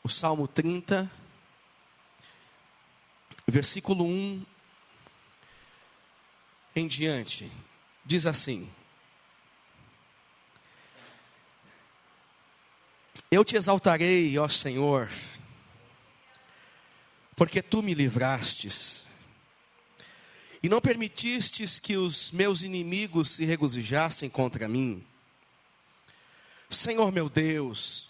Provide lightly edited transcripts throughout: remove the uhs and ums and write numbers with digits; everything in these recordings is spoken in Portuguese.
O Salmo 30, versículo 1 em diante, diz assim: Eu te exaltarei, ó Senhor, porque tu me livrastes, e não permitistes que os meus inimigos se regozijassem contra mim. Senhor meu Deus,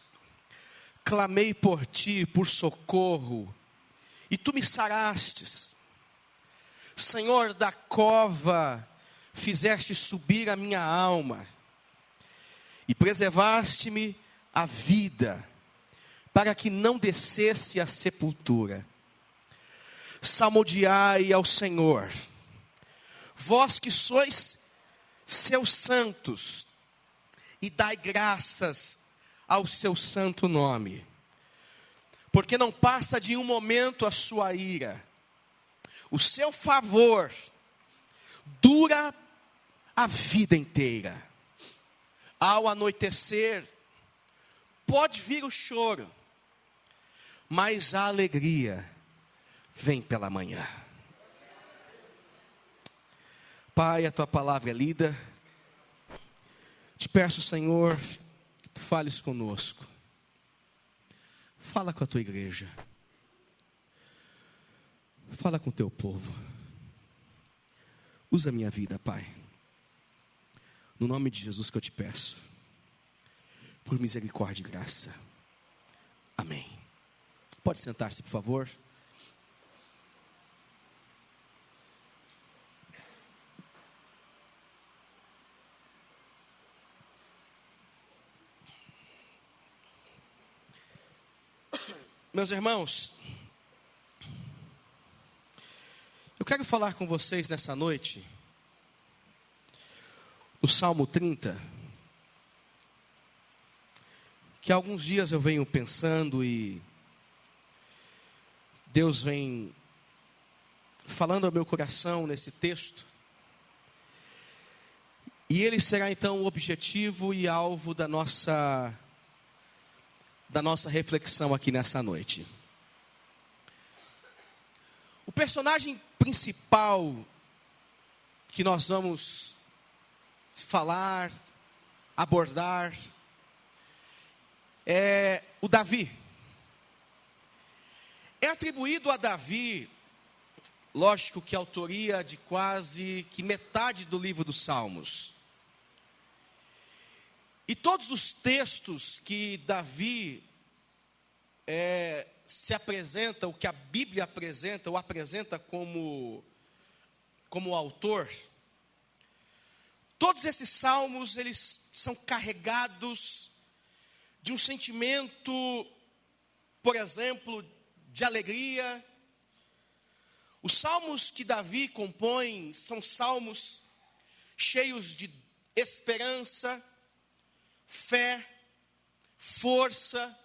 clamei por ti, por socorro, e tu me sarastes. Senhor, da cova fizeste subir a minha alma, e preservaste-me a vida, para que não descesse à sepultura. Salmodiai ao Senhor, vós que sois seus santos, e dai graças ao seu santo nome, porque não passa de um momento a sua ira, o seu favor dura a vida inteira. Ao anoitecer, pode vir o choro, mas a alegria vem pela manhã. Pai, a tua palavra é lida. Te peço, Senhor, que tu fales conosco. Fala com a tua igreja. Fala com o teu povo. Usa a minha vida, Pai. No nome de Jesus que eu te peço. Por misericórdia e graça. Amém. Pode sentar-se, por favor. Meus irmãos, eu quero falar com vocês nessa noite o Salmo 30, que há alguns dias eu venho pensando e Deus vem falando ao meu coração nesse texto, e ele será então o objetivo e alvo da nossa reflexão aqui nessa noite. O personagem principal que nós vamos falar, abordar, é o Davi. É atribuído a Davi, lógico que a autoria de quase que metade do livro dos Salmos. E todos os textos que Davi se apresenta, o que a Bíblia apresenta, ou apresenta como autor, todos esses salmos, eles são carregados de um sentimento, por exemplo, de alegria. Os salmos que Davi compõe são salmos cheios de esperança, fé, força,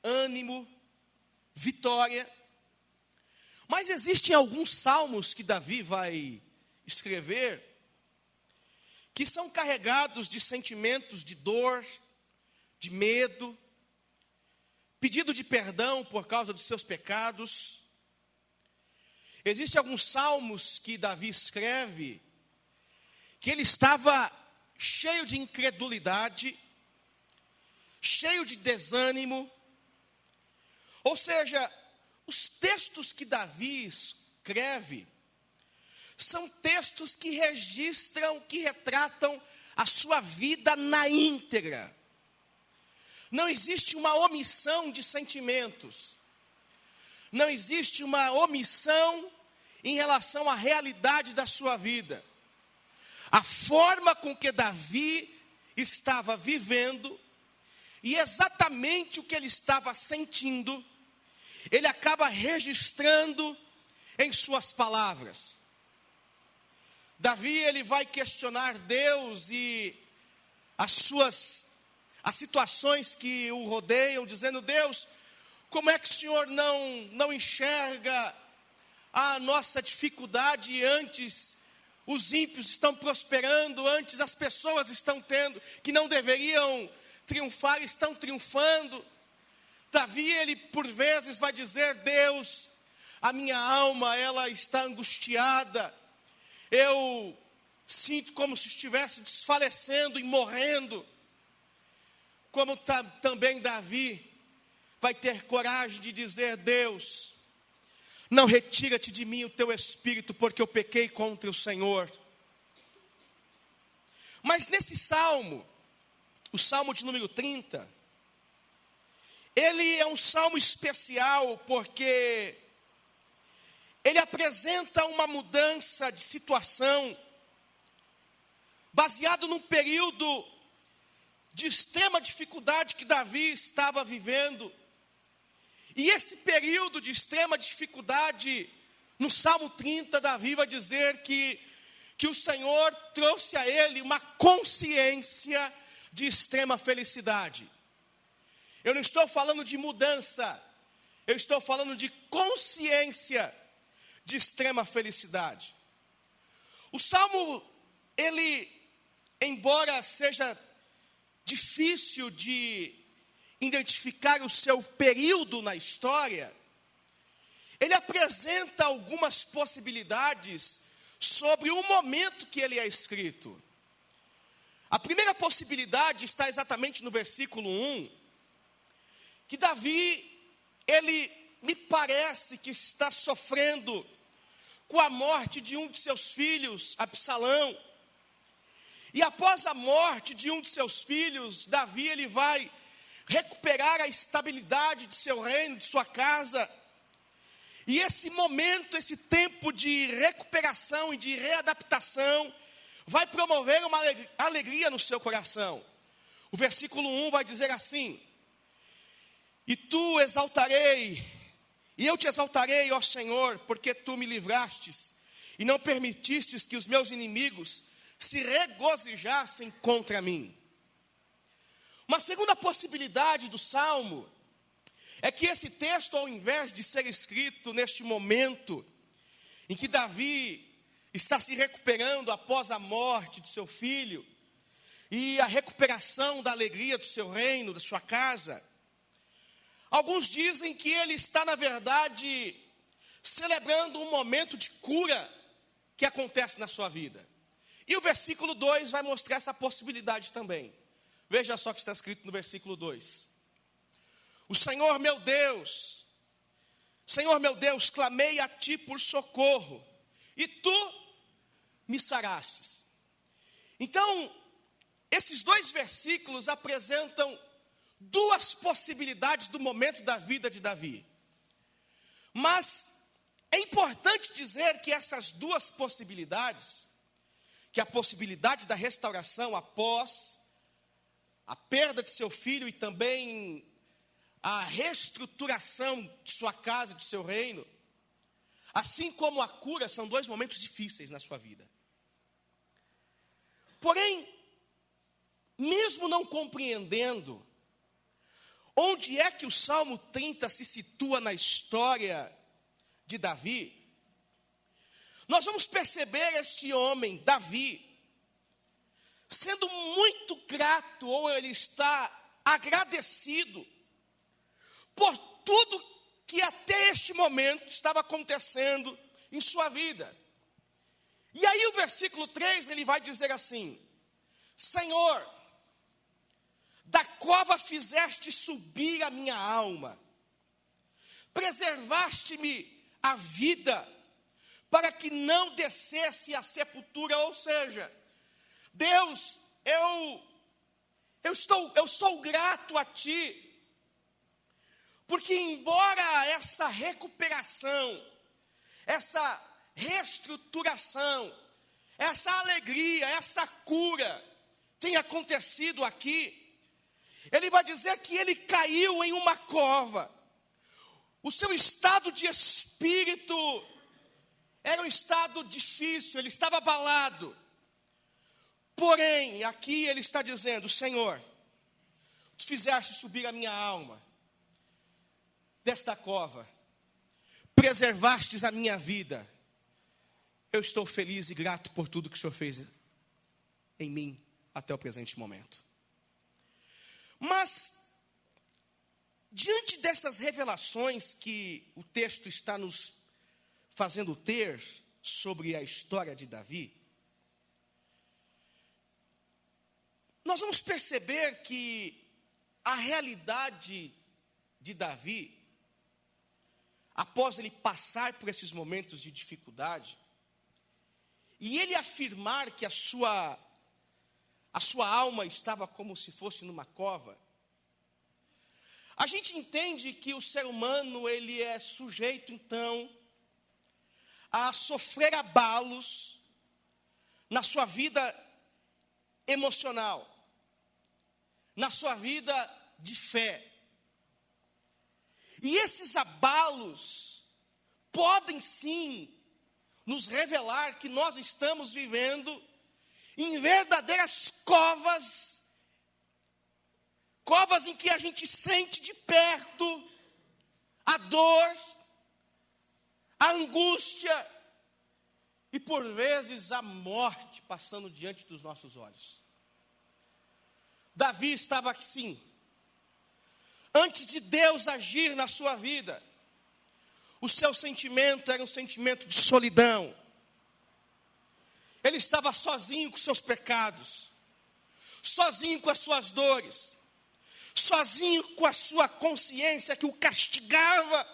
ânimo, vitória. Mas existem alguns salmos que Davi vai escrever que são carregados de sentimentos de dor, de medo, pedido de perdão por causa dos seus pecados. Existem alguns salmos que Davi escreve que ele estava cheio de incredulidade, cheio de desânimo. Ou seja, os textos que Davi escreve são textos que registram, que retratam a sua vida na íntegra. Não existe uma omissão de sentimentos. Não existe uma omissão em relação à realidade da sua vida. A forma com que Davi estava vivendo e exatamente o que ele estava sentindo, ele acaba registrando em suas palavras. Davi, ele vai questionar Deus e as situações que o rodeiam, dizendo: Deus, Como é que o Senhor não enxerga a nossa dificuldade e antes os ímpios estão prosperando, antes as pessoas estão tendo, que não deveriam triunfar, estão triunfando. Davi, ele por vezes vai dizer: Deus, a minha alma, ela está angustiada, eu sinto como se estivesse desfalecendo e morrendo. Como também Davi vai ter coragem de dizer: Deus, não retira-te de mim o teu espírito, porque eu pequei contra o Senhor. Mas nesse salmo, o salmo de número 30, ele é um salmo especial, porque ele apresenta uma mudança de situação, baseado num período de extrema dificuldade que Davi estava vivendo. E esse período de extrema dificuldade, no Salmo 30, Davi vai dizer que o Senhor trouxe a ele uma consciência de extrema felicidade. Eu não estou falando de mudança, eu estou falando de consciência de extrema felicidade. O Salmo, ele, embora seja difícil de identificar o seu período na história, ele apresenta algumas possibilidades sobre o momento que ele é escrito. A primeira possibilidade está exatamente no versículo 1, que Davi, ele me parece que está sofrendo com a morte de um de seus filhos, Absalão. E após a morte de um de seus filhos, Davi, ele vai recuperar a estabilidade de seu reino, de sua casa. E esse momento, esse tempo de recuperação e de readaptação, vai promover uma alegria no seu coração. O versículo 1 vai dizer assim: e eu te exaltarei, ó Senhor, porque tu me livrastes, e não permitistes que os meus inimigos se regozijassem contra mim. Uma segunda possibilidade do Salmo é que esse texto, ao invés de ser escrito neste momento em que Davi está se recuperando após a morte de seu filho e a recuperação da alegria do seu reino, da sua casa, alguns dizem que ele está, na verdade, celebrando um momento de cura que acontece na sua vida. E o versículo 2 vai mostrar essa possibilidade também. Veja só o que está escrito no versículo 2. O Senhor meu Deus, clamei a ti por socorro, e tu me sarastes. Então, esses dois versículos apresentam duas possibilidades do momento da vida de Davi. Mas é importante dizer que essas duas possibilidades, que a possibilidade da restauração após a perda de seu filho e também a reestruturação de sua casa, de seu reino, assim como a cura, são dois momentos difíceis na sua vida. Porém, mesmo não compreendendo onde é que o Salmo 30 se situa na história de Davi, nós vamos perceber este homem, Davi, sendo muito grato, ou ele está agradecido por tudo que até este momento estava acontecendo em sua vida. E aí o versículo 3, ele vai dizer assim: Senhor, da cova fizeste subir a minha alma, preservaste-me a vida, para que não descesse a sepultura. Ou seja, Deus, eu sou grato a ti, porque embora essa recuperação, essa reestruturação, essa alegria, essa cura tenha acontecido aqui, ele vai dizer que ele caiu em uma cova. O seu estado de espírito era um estado difícil, ele estava abalado. Porém, aqui ele está dizendo: Senhor, tu fizeste subir a minha alma, desta cova, preservastes a minha vida. Eu estou feliz e grato por tudo que o Senhor fez em mim até o presente momento. Mas, diante dessas revelações que o texto está nos fazendo ter sobre a história de Davi, nós vamos perceber que a realidade de Davi, após ele passar por esses momentos de dificuldade, e ele afirmar que a sua alma estava como se fosse numa cova, a gente entende que o ser humano, ele é sujeito, então, a sofrer abalos na sua vida emocional, na sua vida de fé. E esses abalos podem sim nos revelar que nós estamos vivendo em verdadeiras covas em que a gente sente de perto a dor, a angústia e por vezes a morte passando diante dos nossos olhos. Davi estava assim. Antes de Deus agir na sua vida, o seu sentimento era um sentimento de solidão. Ele estava sozinho com seus pecados, sozinho com as suas dores, sozinho com a sua consciência que o castigava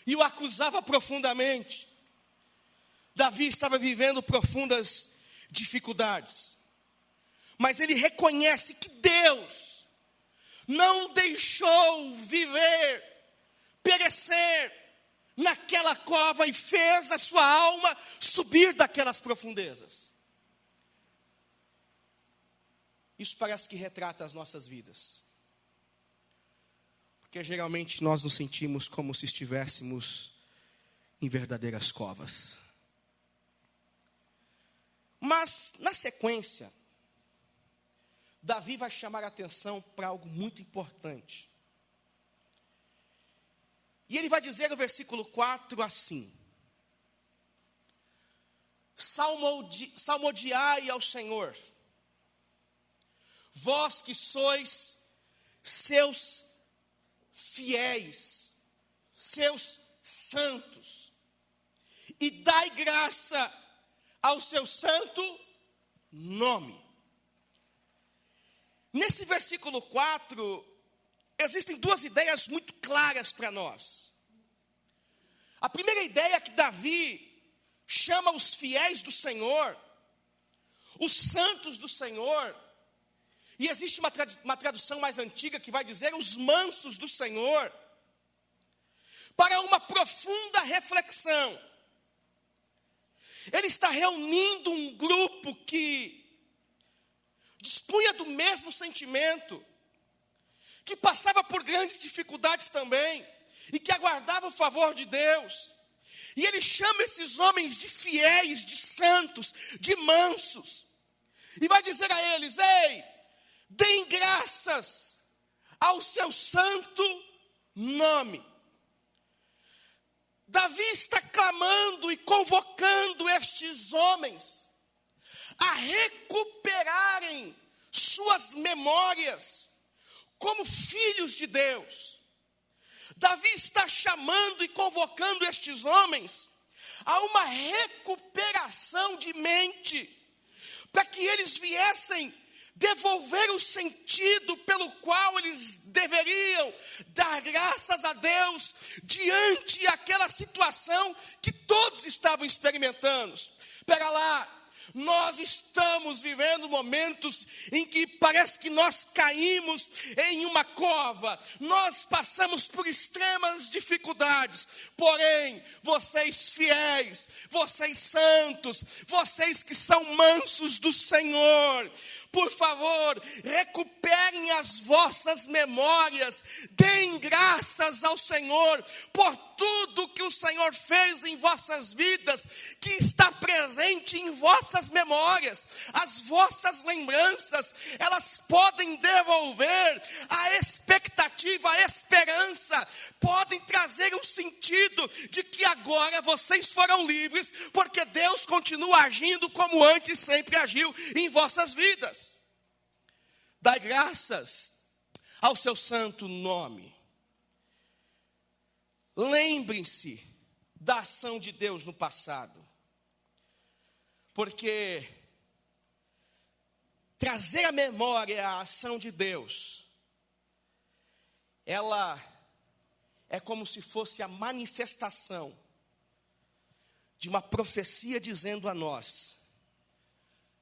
e o acusava profundamente. Davi estava vivendo profundas dificuldades, mas ele reconhece que Deus não o deixou viver, perecer naquela cova e fez a sua alma subir daquelas profundezas. Isso parece que retrata as nossas vidas, porque geralmente nós nos sentimos como se estivéssemos em verdadeiras covas. Mas, na sequência, Davi vai chamar a atenção para algo muito importante. E ele vai dizer no versículo 4 assim: salmodiai ao Senhor, vós que sois seus fiéis, seus santos, e dai graça ao seu santo nome. Nesse versículo 4, existem duas ideias muito claras para nós. A primeira ideia é que Davi chama os fiéis do Senhor, os santos do Senhor, e existe uma tradução mais antiga que vai dizer os mansos do Senhor, para uma profunda reflexão. Ele está reunindo um grupo que dispunha do mesmo sentimento, que passava por grandes dificuldades também, e que aguardava o favor de Deus. E ele chama esses homens de fiéis, de santos, de mansos, e vai dizer a eles: ei, deem graças ao seu santo nome. Davi está clamando e convocando estes homens a recuperarem suas memórias como filhos de Deus. Davi está chamando e convocando estes homens a uma recuperação de mente, para que eles viessem devolver o sentido pelo qual eles deveriam dar graças a Deus diante daquela situação que todos estavam experimentando. Espera lá, nós estamos vivendo momentos em que parece que nós caímos em uma cova, nós passamos por extremas dificuldades, porém, vocês fiéis, vocês santos, vocês que são mansos do Senhor, por favor, recuperem as vossas memórias, deem graças ao Senhor por tudo que o Senhor fez em vossas vidas, que está presente em vossas memórias. As vossas lembranças, elas podem devolver a expectativa, a esperança, podem trazer um sentido de que agora vocês foram livres, porque Deus continua agindo como antes sempre agiu em vossas vidas. Dai graças ao seu santo nome. Lembrem-se da ação de Deus no passado, porque trazer à memória a ação de Deus, ela é como se fosse a manifestação de uma profecia dizendo a nós: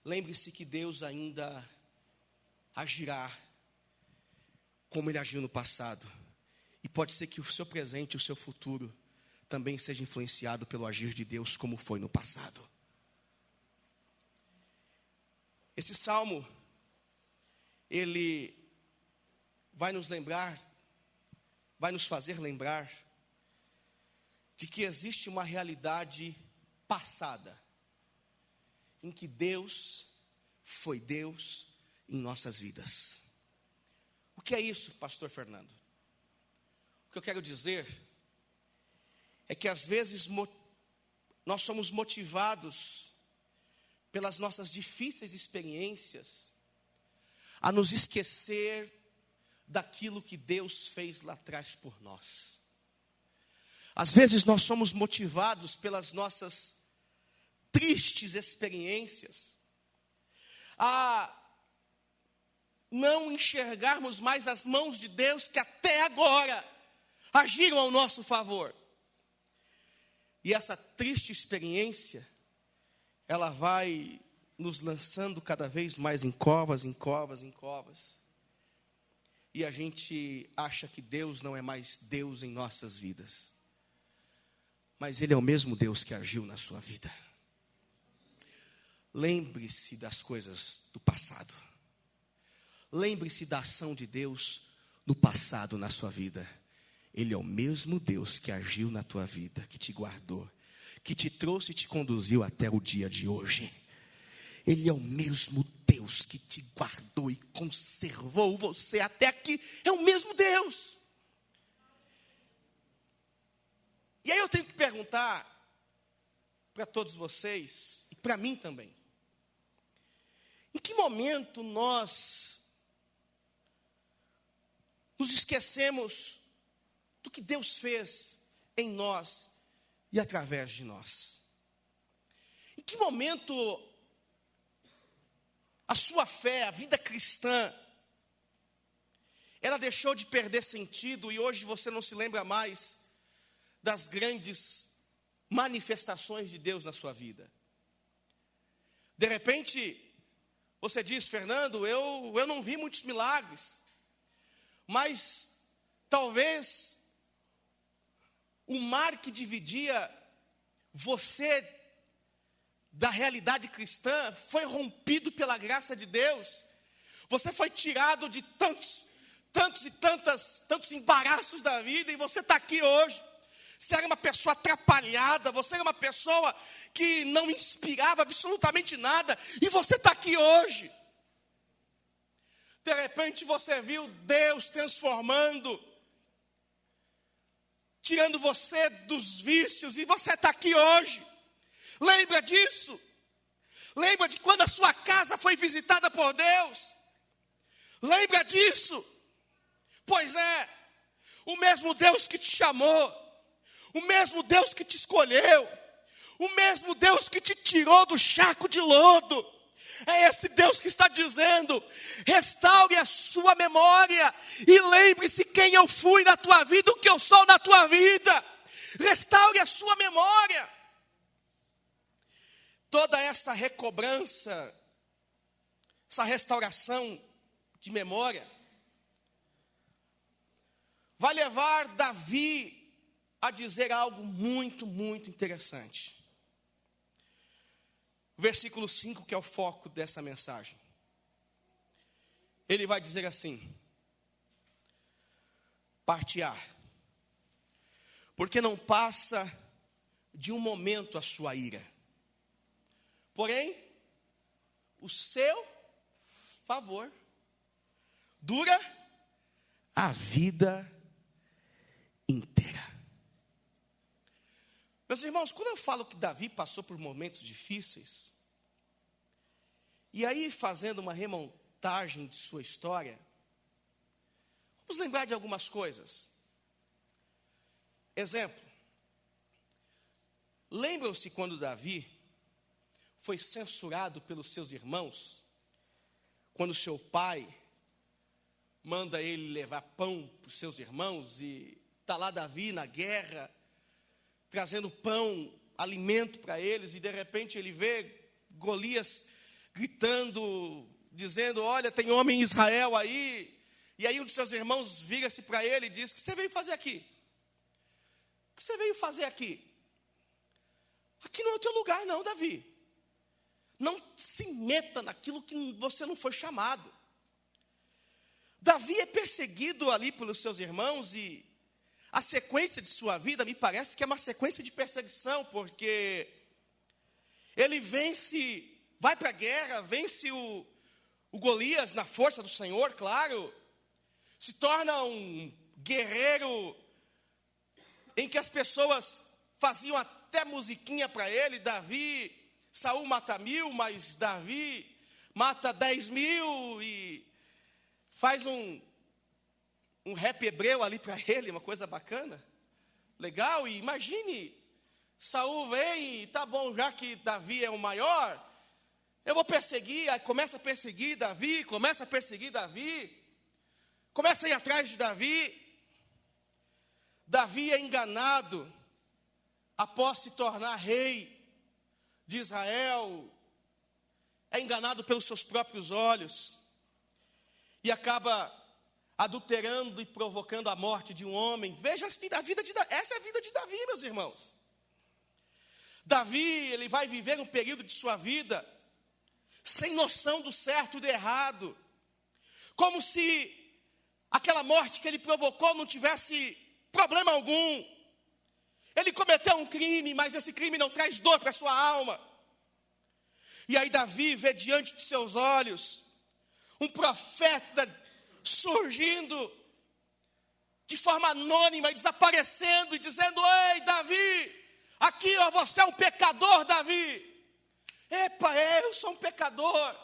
lembre-se que Deus ainda agirá como Ele agiu no passado. E pode ser que o seu presente e o seu futuro também seja influenciado pelo agir de Deus como foi no passado. Esse salmo, ele vai nos lembrar, vai nos fazer lembrar de que existe uma realidade passada, em que Deus foi Deus em nossas vidas. O que é isso, pastor Fernando? O que eu quero dizer é que às vezes nós somos motivados pelas nossas difíceis experiências a nos esquecer daquilo que Deus fez lá atrás por nós. Às vezes nós somos motivados pelas nossas tristes experiências a não enxergarmos mais as mãos de Deus que até agora agiram ao nosso favor. E essa triste experiência, ela vai nos lançando cada vez mais em covas, em covas, em covas. E a gente acha que Deus não é mais Deus em nossas vidas. Mas Ele é o mesmo Deus que agiu na sua vida. Lembre-se das coisas do passado. Lembre-se da ação de Deus no passado na sua vida. Ele é o mesmo Deus que agiu na tua vida, que te guardou, que te trouxe e te conduziu até o dia de hoje. Ele é o mesmo Deus que te guardou e conservou você até aqui. É o mesmo Deus. E aí eu tenho que perguntar para todos vocês, e para mim também: em que momento nós nos esquecemos do que Deus fez em nós e através de nós? Em que momento a sua fé, a vida cristã, ela deixou de perder sentido e hoje você não se lembra mais das grandes manifestações de Deus na sua vida? De repente, você diz: Fernando, eu não vi muitos milagres, mas talvez o mar que dividia você da realidade cristã foi rompido pela graça de Deus. Você foi tirado de tantos embaraços da vida e você está aqui hoje. Você era uma pessoa atrapalhada, você era uma pessoa que não inspirava absolutamente nada, e você está aqui hoje. De repente você viu Deus transformando, tirando você dos vícios, e você está aqui hoje. Lembra disso? Lembra de quando a sua casa foi visitada por Deus? Lembra disso? Pois é, o mesmo Deus que te chamou, o mesmo Deus que te escolheu, o mesmo Deus que te tirou do charco de lodo, é esse Deus que está dizendo: restaure a sua memória e lembre-se quem eu fui na tua vida, o que eu sou na tua vida. Restaure a sua memória. Toda essa recobrança, essa restauração de memória, vai levar Davi a dizer algo muito, muito interessante. Versículo 5, que é o foco dessa mensagem. Ele vai dizer assim: parte A: porque não passa de um momento a sua ira, porém o seu favor dura a vida inteira. Meus irmãos, quando eu falo que Davi passou por momentos difíceis, e aí fazendo uma remontagem de sua história, vamos lembrar de algumas coisas. Exemplo, lembram-se quando Davi foi censurado pelos seus irmãos, quando seu pai manda ele levar pão para os seus irmãos, e está lá Davi na guerra, trazendo pão, alimento para eles, e de repente ele vê Golias gritando, dizendo: olha, tem homem em Israel aí. E aí um dos seus irmãos vira-se para ele e diz: o que você veio fazer aqui? O que você veio fazer aqui? Aqui não é o teu lugar não, Davi. Não se meta naquilo que você não foi chamado. Davi é perseguido ali pelos seus irmãos, e a sequência de sua vida me parece que é uma sequência de perseguição, porque ele vence, vai para a guerra, vence o Golias na força do Senhor, claro, se torna um guerreiro em que as pessoas faziam até musiquinha para ele. Davi, Saul mata 1000, mas Davi mata 10.000, e faz um rap hebreu ali para ele, uma coisa bacana, legal. E imagine, Saul vem e tá bom, já que Davi é o maior, eu vou perseguir. Aí começa a perseguir Davi, começa a ir atrás de Davi. Davi é enganado após se tornar rei de Israel, é enganado pelos seus próprios olhos, e acaba adulterando e provocando a morte de um homem. Veja a vida de Davi. Essa é a vida de Davi, meus irmãos. Davi, ele vai viver um período de sua vida sem noção do certo e do errado, como se aquela morte que ele provocou não tivesse problema algum. Ele cometeu um crime, mas esse crime não traz dor para a sua alma. E aí Davi vê diante de seus olhos um profeta surgindo de forma anônima e desaparecendo e dizendo: ei, Davi, aqui ó, você é um pecador, Davi. Epa, eu sou um pecador.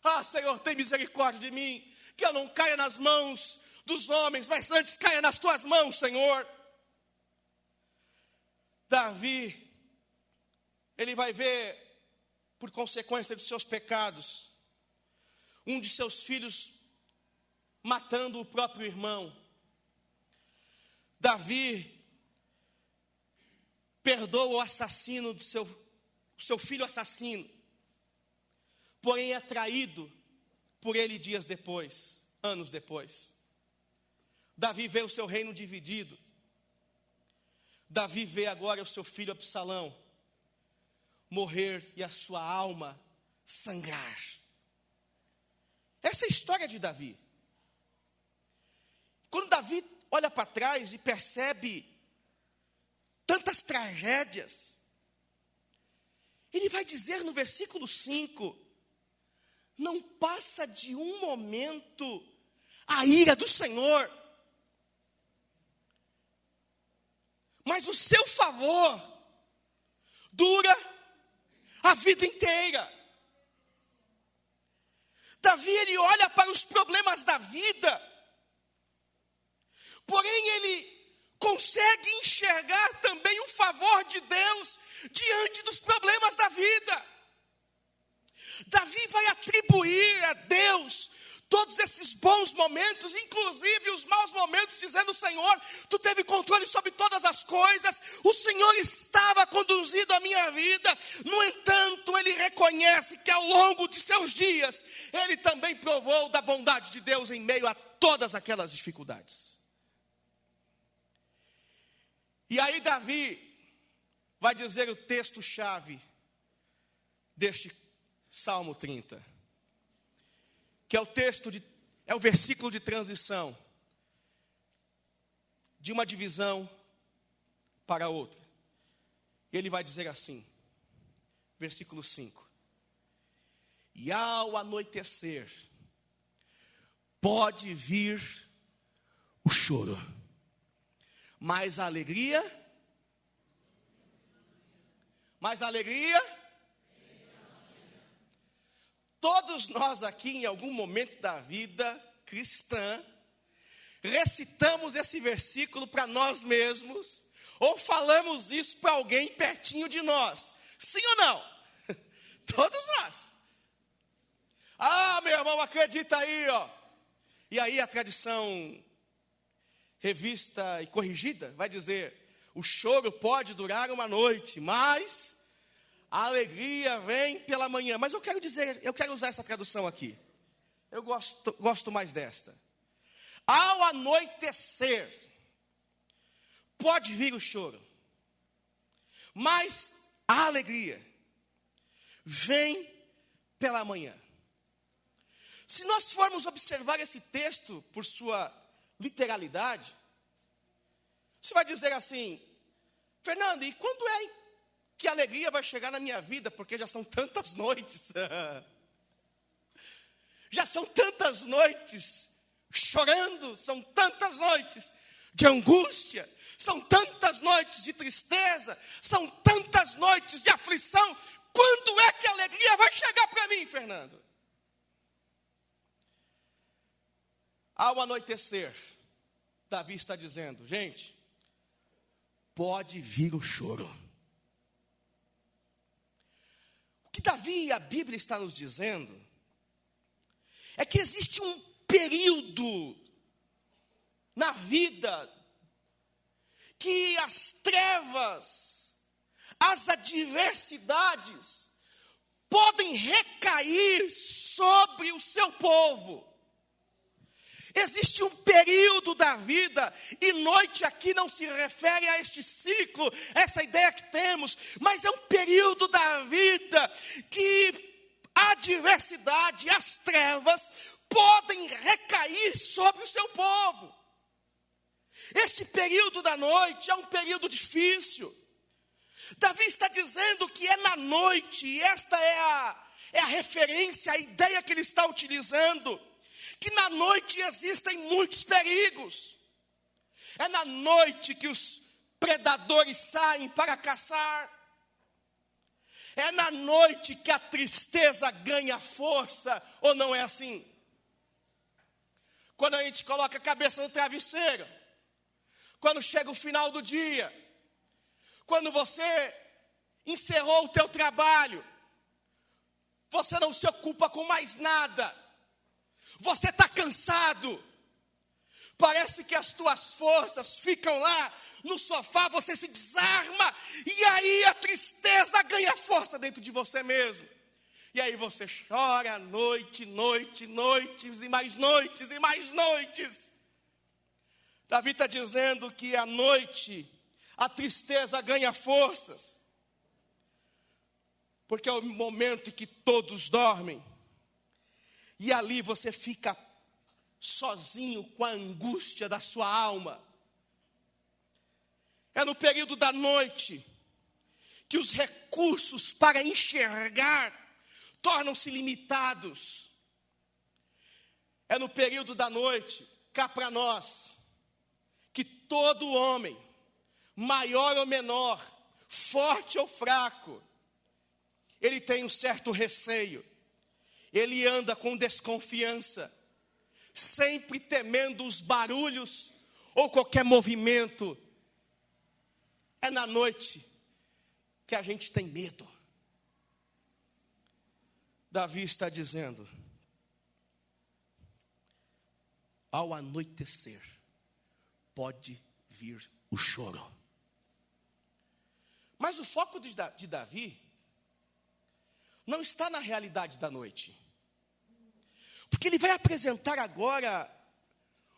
Ah, Senhor, tem misericórdia de mim, que eu não caia nas mãos dos homens, mas antes caia nas tuas mãos, Senhor. Davi, ele vai ver, por consequência de seus pecados, um de seus filhos matando o próprio irmão. Davi perdoa o assassino do seu filho assassino, porém é traído por ele dias depois, anos depois. Davi vê o seu reino dividido. Davi vê agora o seu filho Absalão morrer e a sua alma sangrar. Essa é a história de Davi. Quando Davi olha para trás e percebe tantas tragédias, ele vai dizer no versículo 5: não passa de um momento a ira do Senhor, mas o seu favor dura a vida inteira. Davi, ele olha para os problemas da vida, porém ele consegue enxergar também o favor de Deus diante dos problemas da vida. Davi vai atribuir a Deus todos esses bons momentos, inclusive os maus momentos, dizendo: Senhor, tu teve controle sobre todas as coisas, o Senhor estava conduzindo a minha vida. No entanto, ele reconhece que ao longo de seus dias, ele também provou da bondade de Deus em meio a todas aquelas dificuldades. E aí Davi vai dizer o texto-chave deste Salmo 30, que é o versículo de transição de uma divisão para outra. E ele vai dizer assim, versículo 5: e ao anoitecer pode vir o choro, mas a alegria Mas a alegria? Todos nós aqui, em algum momento da vida cristã, recitamos esse versículo para nós mesmos, ou falamos isso para alguém pertinho de nós. Sim ou não? Todos nós. Ah, meu irmão, acredita aí, ó. E aí a tradição revista e corrigida vai dizer: o choro pode durar uma noite, mas a alegria vem pela manhã. Mas eu quero usar essa tradução aqui. Eu gosto mais desta. Ao anoitecer, pode vir o choro, mas a alegria vem pela manhã. Se nós formos observar esse texto por sua literalidade, você vai dizer assim: Fernando, e quando é que a alegria vai chegar na minha vida? Porque já são tantas noites. Já são tantas noites chorando, são tantas noites de angústia, são tantas noites de tristeza, são tantas noites de aflição. Quando é que a alegria vai chegar para mim, Fernando? Ao anoitecer, Davi está dizendo: gente, pode vir o choro. O que Davi e a Bíblia está nos dizendo é que existe um período na vida que as trevas, as adversidades podem recair sobre o seu povo. Existe um período da vida, e noite aqui não se refere a este ciclo, essa ideia que temos, mas é um período da vida que a adversidade, as trevas podem recair sobre o seu povo. Este período da noite é um período difícil. Davi está dizendo que é na noite, e esta é a referência, a ideia que ele está utilizando, que na noite existem muitos perigos. É na noite que os predadores saem para caçar. É na noite que a tristeza ganha força, ou não é assim? Quando a gente coloca a cabeça no travesseiro, quando chega o final do dia, quando você encerrou o teu trabalho, você não se ocupa com mais nada, você está cansado, parece que as tuas forças ficam lá no sofá, você se desarma, e aí a tristeza ganha força dentro de você mesmo. E aí você chora noites e mais noites e mais noites. Davi está dizendo que à noite a tristeza ganha forças, porque é o momento em que todos dormem, e ali você fica sozinho com a angústia da sua alma. É no período da noite que os recursos para enxergar tornam-se limitados. É no período da noite, cá para nós, que todo homem, maior ou menor, forte ou fraco, ele tem um certo receio, ele anda com desconfiança, sempre temendo os barulhos ou qualquer movimento. É na noite que a gente tem medo. Davi está dizendo: ao anoitecer, pode vir o choro. Mas o foco de Davi não está na realidade da noite, porque ele vai apresentar agora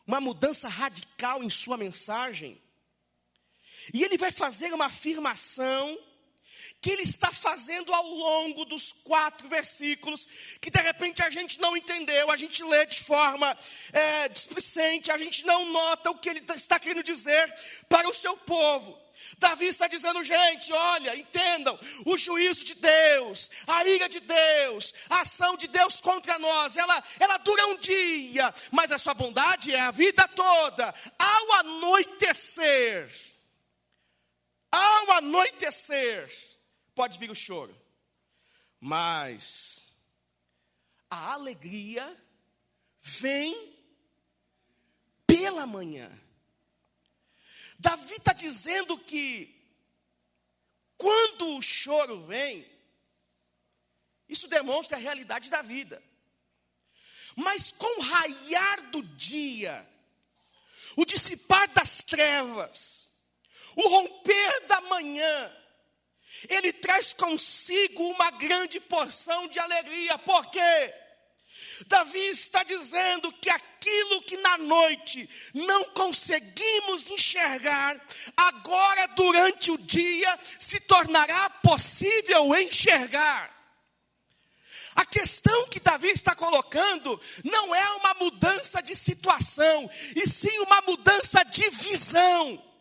uma mudança radical em sua mensagem, e ele vai fazer uma afirmação que ele está fazendo ao longo dos 4 versículos, que de repente a gente não entendeu, a gente lê de forma displicente, a gente não nota o que ele está querendo dizer para o seu povo. Davi está dizendo: gente, olha, entendam, o juízo de Deus, a ira de Deus, a ação de Deus contra nós, ela dura um dia, mas a sua bondade é a vida toda. Ao anoitecer, pode vir o choro, mas a alegria vem pela manhã. Davi está dizendo que quando o choro vem, isso demonstra a realidade da vida. Mas com o raiar do dia, o dissipar das trevas, o romper da manhã, ele traz consigo uma grande porção de alegria. Por quê? Davi está dizendo que aquilo que na noite não conseguimos enxergar, agora durante o dia se tornará possível enxergar. A questão que Davi está colocando não é uma mudança de situação, e sim uma mudança de visão.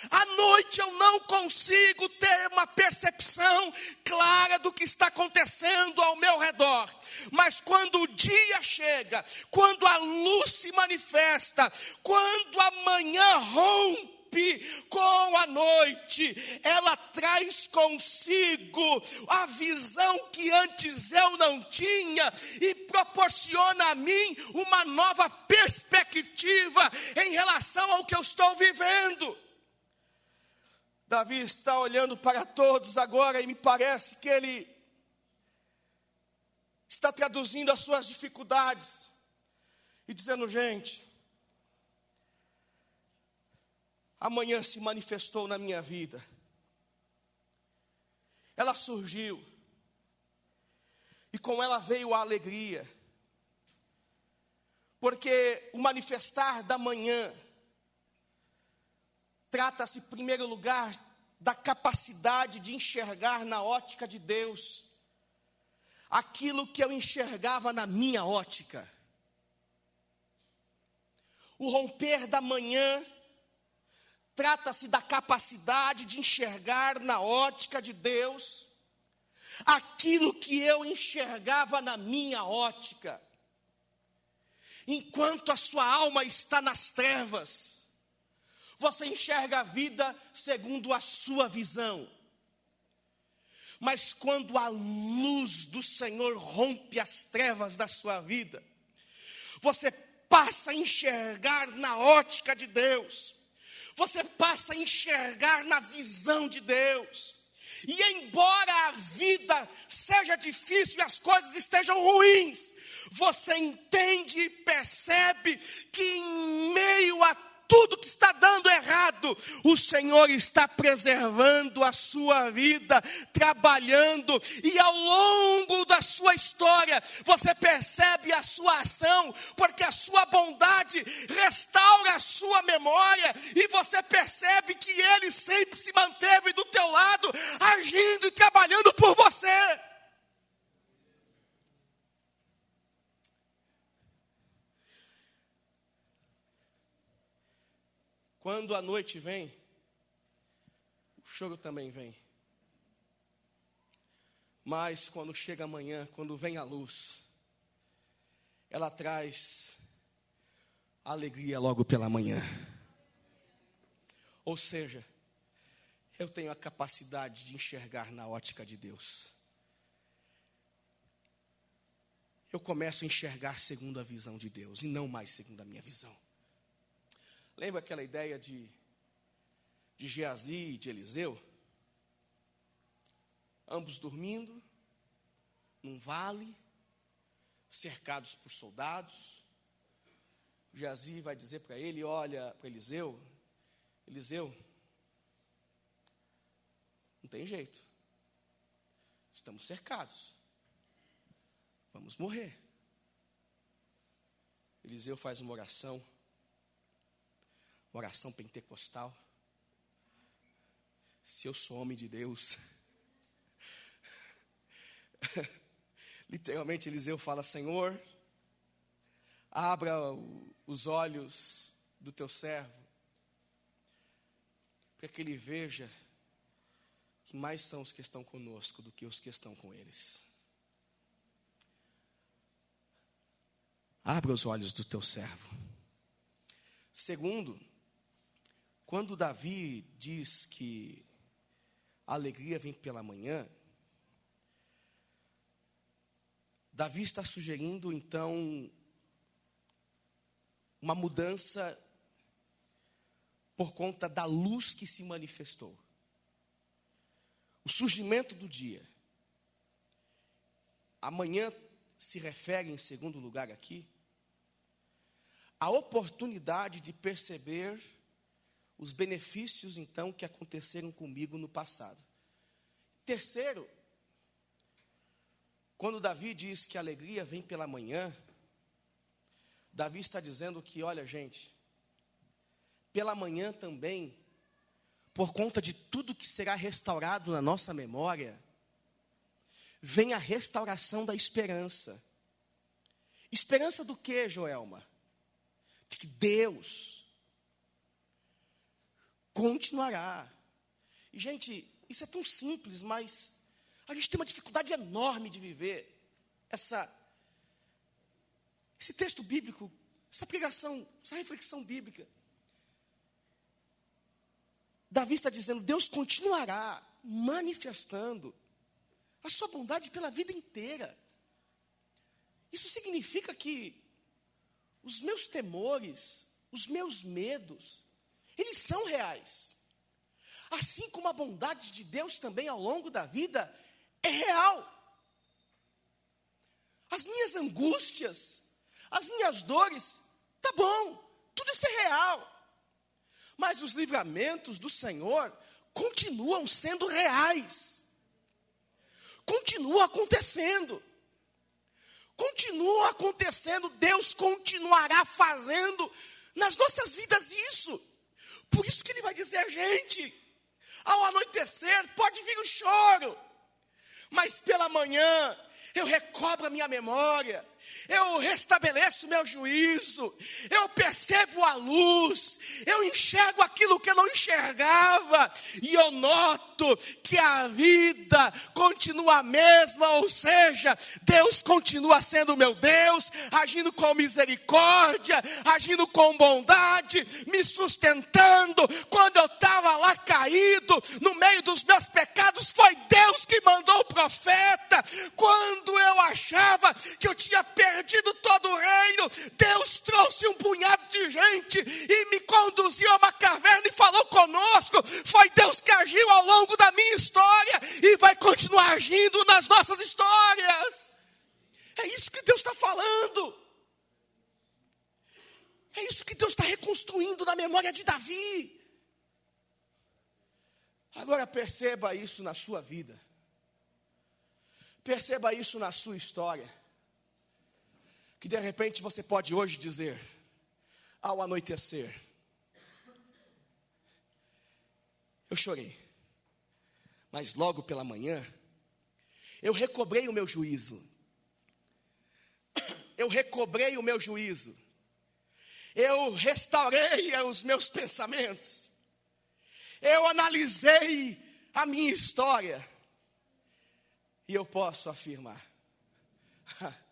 À noite eu não consigo ter uma percepção clara do que está acontecendo ao meu redor. Mas quando o dia chega, quando a luz se manifesta, quando a manhã rompe com a noite, ela traz consigo a visão que antes eu não tinha e proporciona a mim uma nova perspectiva em relação ao que eu estou vivendo. Davi está olhando para todos agora e me parece que ele está traduzindo as suas dificuldades e dizendo: gente, amanhã se manifestou na minha vida, ela surgiu, e com ela veio a alegria, porque o manifestar da manhã trata-se, em primeiro lugar, da capacidade de enxergar na ótica de Deus aquilo que eu enxergava na minha ótica. O romper da manhã trata-se da capacidade de enxergar na ótica de Deus aquilo que eu enxergava na minha ótica. Enquanto a sua alma está nas trevas, você enxerga a vida segundo a sua visão. Mas quando a luz do Senhor rompe as trevas da sua vida, você passa a enxergar na ótica de Deus. Você passa a enxergar na visão de Deus. E embora a vida seja difícil e as coisas estejam ruins, você entende e percebe que em meio a tudo que está dando errado, o Senhor está preservando a sua vida, trabalhando, e ao longo da sua história, você percebe a sua ação, porque a sua bondade restaura a sua memória, e você percebe que Ele sempre se manteve do teu lado, agindo e trabalhando por você. Quando a noite vem, o choro também vem. Mas quando chega a manhã, quando vem a luz, ela traz alegria logo pela manhã. Ou seja, eu tenho a capacidade de enxergar na ótica de Deus. Eu começo a enxergar segundo a visão de Deus e não mais segundo a minha visão. Lembra aquela ideia de Geazi e de Eliseu? Ambos dormindo, num vale, cercados por soldados. Geazi vai dizer para ele, olha, para Eliseu, não tem jeito, estamos cercados, vamos morrer. Eliseu faz uma oração pentecostal. Se eu sou homem de Deus, literalmente Eliseu fala: Senhor, abra os olhos do teu servo, para que ele veja que mais são os que estão conosco do que os que estão com eles. Abra os olhos do teu servo. Segundo, quando Davi diz que a alegria vem pela manhã, Davi está sugerindo, então, uma mudança por conta da luz que se manifestou. O surgimento do dia. Amanhã se refere, em segundo lugar aqui, a oportunidade de perceber os benefícios, então, que aconteceram comigo no passado. Terceiro, quando Davi diz que a alegria vem pela manhã, Davi está dizendo que, olha, gente, pela manhã também, por conta de tudo que será restaurado na nossa memória, vem a restauração da esperança. Esperança do quê, Joelma? De que Deus continuará. E, gente, isso é tão simples, mas a gente tem uma dificuldade enorme de viver esse texto bíblico, essa pregação, essa reflexão bíblica. Davi está dizendo, Deus continuará manifestando a sua bondade pela vida inteira. Isso significa que os meus temores, os meus medos, eles são reais. Assim como a bondade de Deus também ao longo da vida é real. As minhas angústias, as minhas dores, tá bom, tudo isso é real. Mas os livramentos do Senhor continuam sendo reais. Continuam acontecendo. Continuam acontecendo. Deus continuará fazendo nas nossas vidas isso. Por isso que Ele vai dizer a gente, ao anoitecer pode vir o choro, mas pela manhã eu recobro a minha memória, eu restabeleço o meu juízo, eu percebo a luz, eu enxergo aquilo que eu não enxergava, e eu noto que a vida continua a mesma, ou seja, Deus continua sendo meu Deus, agindo com misericórdia, agindo com bondade, me sustentando. Quando eu estava lá caído, no meio dos meus pecados, foi Deus que mandou o profeta. Quando eu achava que eu tinha perdido todo o reino, Deus trouxe um punhado de gente e me conduziu a uma caverna e falou conosco. Foi Deus que agiu ao longo da minha história e vai continuar agindo nas nossas histórias. É isso que Deus está falando. É isso que Deus está reconstruindo na memória de Davi. Agora perceba isso na sua vida. Perceba isso na sua história. Que de repente você pode hoje dizer, ao anoitecer, eu chorei, mas logo pela manhã, eu recobrei o meu juízo. Eu recobrei o meu juízo. Eu restaurei os meus pensamentos. Eu analisei a minha história. E eu posso afirmar,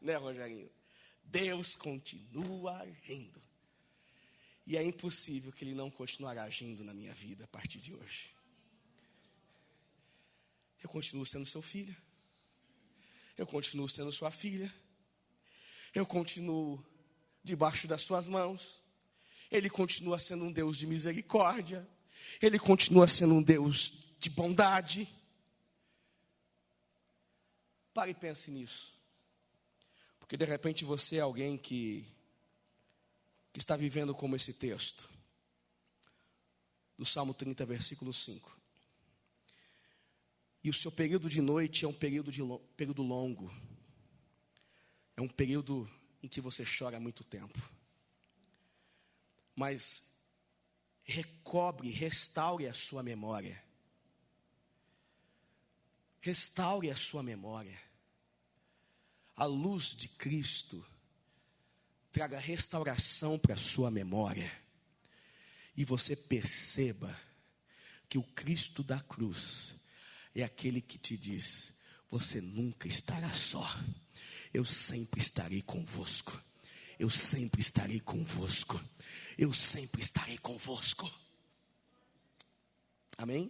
né, Rogerinho? Deus continua agindo. E é impossível que Ele não continuará agindo na minha vida a partir de hoje. Eu continuo sendo seu filho. Eu continuo sendo sua filha. Eu continuo debaixo das suas mãos. Ele continua sendo um Deus de misericórdia. Ele continua sendo um Deus de bondade. Pare e pense nisso. Porque de repente você é alguém que está vivendo como esse texto. Do Salmo 30, versículo 5. E o seu período de noite é um período longo. É um período em que você chora há muito tempo. Mas recobre, restaure a sua memória. Restaure a sua memória. A luz de Cristo traga restauração para a sua memória. E você perceba que o Cristo da cruz é aquele que te diz, você nunca estará só. Eu sempre estarei convosco. Eu sempre estarei convosco. Eu sempre estarei convosco. Amém?